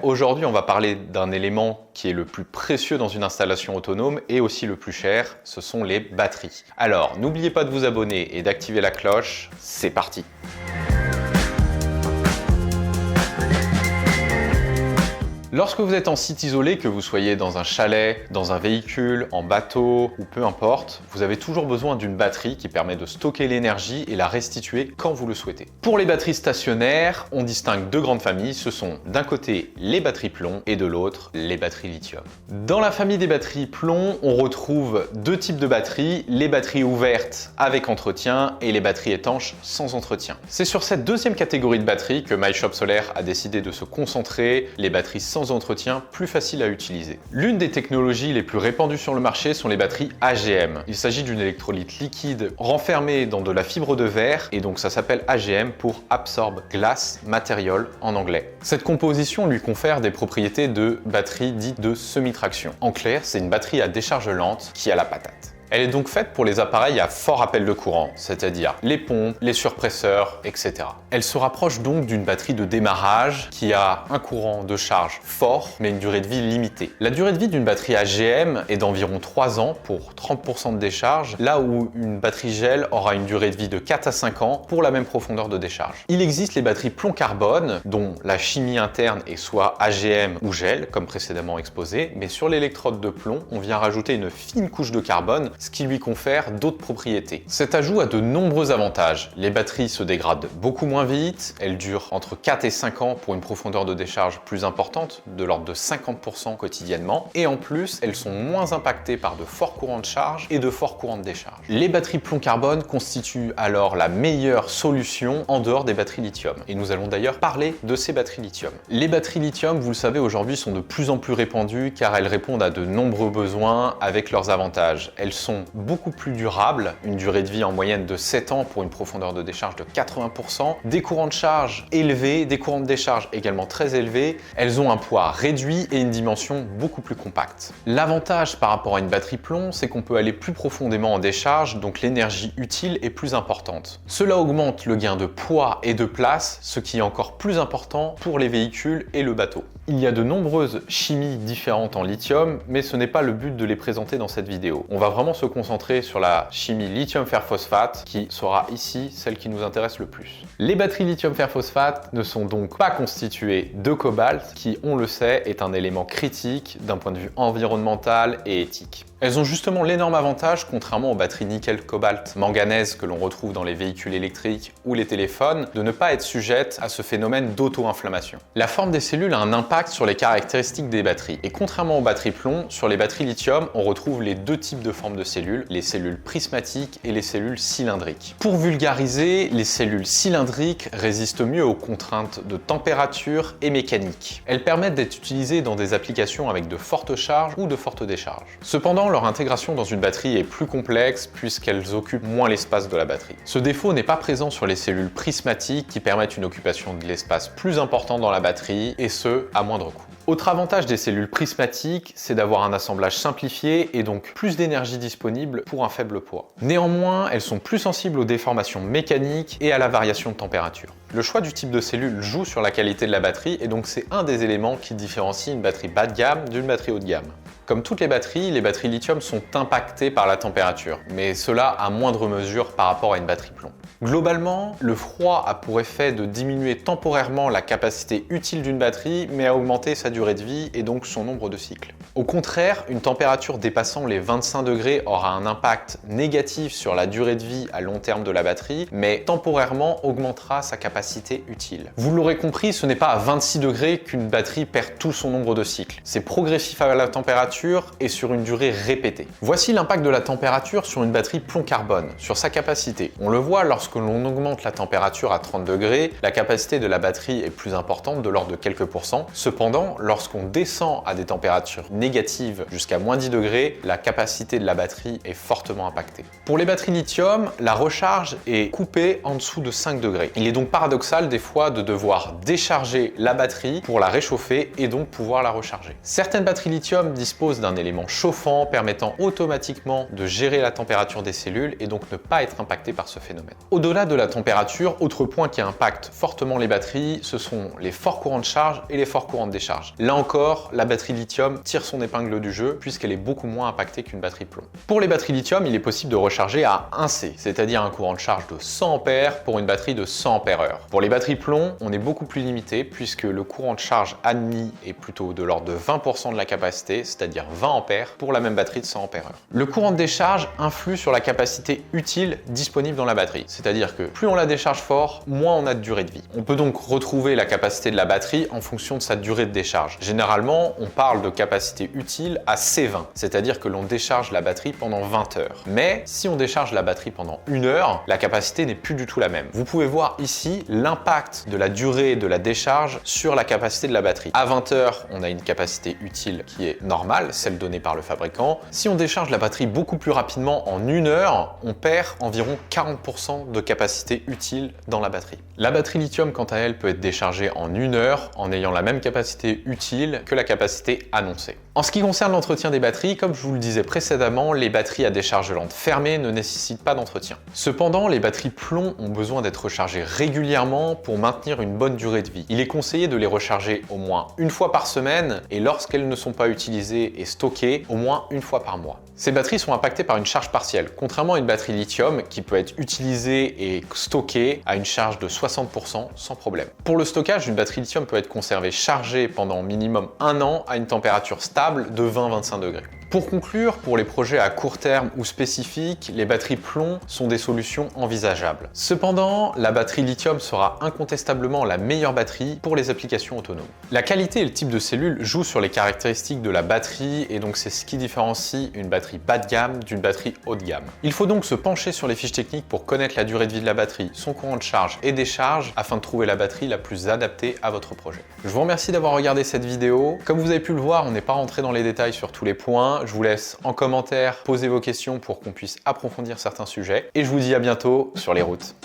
Aujourd'hui, on va parler d'un élément qui est le plus précieux dans une installation autonome et aussi le plus cher, ce sont les batteries. Alors, n'oubliez pas de vous abonner et d'activer la cloche, c'est parti! Lorsque vous êtes en site isolé, que vous soyez dans un chalet, dans un véhicule, en bateau ou peu importe, vous avez toujours besoin d'une batterie qui permet de stocker l'énergie et la restituer quand vous le souhaitez. Pour les batteries stationnaires, on distingue deux grandes familles. Ce sont d'un côté les batteries plomb et de l'autre les batteries lithium. Dans la famille des batteries plomb, on retrouve deux types de batteries, les batteries ouvertes avec entretien et les batteries étanches sans entretien. C'est sur cette deuxième catégorie de batteries que MyShop Solaire a décidé de se concentrer, les batteries sans entretien plus facile à utiliser. L'une des technologies les plus répandues sur le marché sont les batteries AGM. Il s'agit d'une électrolyte liquide renfermée dans de la fibre de verre et donc ça s'appelle AGM pour Absorb Glass Material en anglais. Cette composition lui confère des propriétés de batterie dite de semi-traction. En clair, c'est une batterie à décharge lente qui a la patate. Elle est donc faite pour les appareils à fort appel de courant, c'est-à-dire les pompes, les surpresseurs, etc. Elle se rapproche donc d'une batterie de démarrage qui a un courant de charge fort, mais une durée de vie limitée. La durée de vie d'une batterie AGM est d'environ 3 ans pour 30% de décharge, là où une batterie gel aura une durée de vie de 4 à 5 ans pour la même profondeur de décharge. Il existe les batteries plomb-carbone, dont la chimie interne est soit AGM ou gel, comme précédemment exposé, mais sur l'électrode de plomb, on vient rajouter une fine couche de carbone, ce qui lui confère d'autres propriétés. Cet ajout a de nombreux avantages. Les batteries se dégradent beaucoup moins vite, elles durent entre 4 et 5 ans pour une profondeur de décharge plus importante, de l'ordre de 50% quotidiennement, et en plus, elles sont moins impactées par de forts courants de charge et de forts courants de décharge. Les batteries plomb-carbone constituent alors la meilleure solution en dehors des batteries lithium. Et nous allons d'ailleurs parler de ces batteries lithium. Les batteries lithium, vous le savez, aujourd'hui sont de plus en plus répandues car elles répondent à de nombreux besoins avec leurs avantages. Elles sont beaucoup plus durables, une durée de vie en moyenne de 7 ans pour une profondeur de décharge de 80%, des courants de charge élevés, des courants de décharge également très élevés, elles ont un poids réduit et une dimension beaucoup plus compacte. L'avantage par rapport à une batterie plomb, c'est qu'on peut aller plus profondément en décharge, donc l'énergie utile est plus importante. Cela augmente le gain de poids et de place, ce qui est encore plus important pour les véhicules et le bateau. Il y a de nombreuses chimies différentes en lithium, mais ce n'est pas le but de les présenter dans cette vidéo. On va vraiment se concentrer sur la chimie lithium fer phosphate, qui sera ici celle qui nous intéresse le plus. Les batteries lithium fer phosphate ne sont donc pas constituées de cobalt, qui, on le sait, est un élément critique d'un point de vue environnemental et éthique. Elles ont justement l'énorme avantage, contrairement aux batteries nickel, cobalt, manganèse que l'on retrouve dans les véhicules électriques ou les téléphones, de ne pas être sujettes à ce phénomène d'auto-inflammation. La forme des cellules a un impact sur les caractéristiques des batteries. Et contrairement aux batteries plomb, sur les batteries lithium, on retrouve les deux types de formes de cellules, les cellules prismatiques et les cellules cylindriques. Pour vulgariser, les cellules cylindriques résistent mieux aux contraintes de température et mécanique. Elles permettent d'être utilisées dans des applications avec de fortes charges ou de fortes décharges. Cependant, leur intégration dans une batterie est plus complexe puisqu'elles occupent moins l'espace de la batterie. Ce défaut n'est pas présent sur les cellules prismatiques qui permettent une occupation de l'espace plus important dans la batterie et ce, à moindre coût. Autre avantage des cellules prismatiques, c'est d'avoir un assemblage simplifié et donc plus d'énergie disponible pour un faible poids. Néanmoins, elles sont plus sensibles aux déformations mécaniques et à la variation de température. Le choix du type de cellule joue sur la qualité de la batterie et donc c'est un des éléments qui différencie une batterie bas de gamme d'une batterie haut de gamme. Comme toutes les batteries lithium sont impactées par la température, mais cela à moindre mesure par rapport à une batterie plomb. Globalement, le froid a pour effet de diminuer temporairement la capacité utile d'une batterie, mais à augmenter sa durée de vie et donc son nombre de cycles. Au contraire, une température dépassant les 25 degrés aura un impact négatif sur la durée de vie à long terme de la batterie, mais temporairement augmentera sa capacité utile. Vous l'aurez compris, ce n'est pas à 26 degrés qu'une batterie perd tout son nombre de cycles. C'est progressif à la température et sur une durée répétée. Voici l'impact de la température sur une batterie plomb-carbone, sur sa capacité. On le voit lorsque l'on augmente la température à 30 degrés, la capacité de la batterie est plus importante, de l'ordre de quelques pourcents. Cependant, lorsqu'on descend à des températures négatives jusqu'à moins 10 degrés, la capacité de la batterie est fortement impactée. Pour les batteries lithium, la recharge est coupée en dessous de 5 degrés. Il est donc paradoxal des fois de devoir décharger la batterie pour la réchauffer et donc pouvoir la recharger. Certaines batteries lithium disposent dispose d'un élément chauffant permettant automatiquement de gérer la température des cellules et donc ne pas être impacté par ce phénomène. Au-delà de la température, autre point qui impacte fortement les batteries, ce sont les forts courants de charge et les forts courants de décharge. Là encore, la batterie lithium tire son épingle du jeu puisqu'elle est beaucoup moins impactée qu'une batterie plomb. Pour les batteries lithium, il est possible de recharger à 1C, c'est-à-dire un courant de charge de 100 A pour une batterie de 100 Ah. Pour les batteries plomb, on est beaucoup plus limité puisque le courant de charge admis est plutôt de l'ordre de 20% de la capacité, c'est-à-dire 20 A pour la même batterie de 100 Ah. Le courant de décharge influe sur la capacité utile disponible dans la batterie, c'est-à-dire que plus on la décharge fort, moins on a de durée de vie. On peut donc retrouver la capacité de la batterie en fonction de sa durée de décharge. Généralement, on parle de capacité utile à C20, c'est-à-dire que l'on décharge la batterie pendant 20 heures. Mais si on décharge la batterie pendant 1 heure, la capacité n'est plus du tout la même. Vous pouvez voir ici l'impact de la durée de la décharge sur la capacité de la batterie. À 20 heures, on a une capacité utile qui est normale, celle donnée par le fabricant. Si on décharge la batterie beaucoup plus rapidement en 1 heure, on perd environ 40% de capacité utile dans la batterie. La batterie lithium, quant à elle, peut être déchargée en 1 heure en ayant la même capacité utile que la capacité annoncée. En ce qui concerne l'entretien des batteries, comme je vous le disais précédemment, les batteries à décharge lente fermée ne nécessitent pas d'entretien. Cependant, les batteries plomb ont besoin d'être rechargées régulièrement pour maintenir une bonne durée de vie. Il est conseillé de les recharger au moins une fois par semaine et lorsqu'elles ne sont pas utilisées et stockées, au moins une fois par mois. Ces batteries sont impactées par une charge partielle, contrairement à une batterie lithium qui peut être utilisée et stockée à une charge de 60% sans problème. Pour le stockage, une batterie lithium peut être conservée chargée pendant minimum 1 an à une température stable de 20-25 degrés. Pour conclure, pour les projets à court terme ou spécifiques, les batteries plomb sont des solutions envisageables. Cependant, la batterie lithium sera incontestablement la meilleure batterie pour les applications autonomes. La qualité et le type de cellule jouent sur les caractéristiques de la batterie et donc c'est ce qui différencie une batterie bas de gamme d'une batterie haut de gamme. Il faut donc se pencher sur les fiches techniques pour connaître la durée de vie de la batterie, son courant de charge et décharge afin de trouver la batterie la plus adaptée à votre projet. Je vous remercie d'avoir regardé cette vidéo. Comme vous avez pu le voir, on n'est pas rentré dans les détails sur tous les points. Je vous laisse en commentaire poser vos questions pour qu'on puisse approfondir certains sujets et je vous dis à bientôt sur les routes.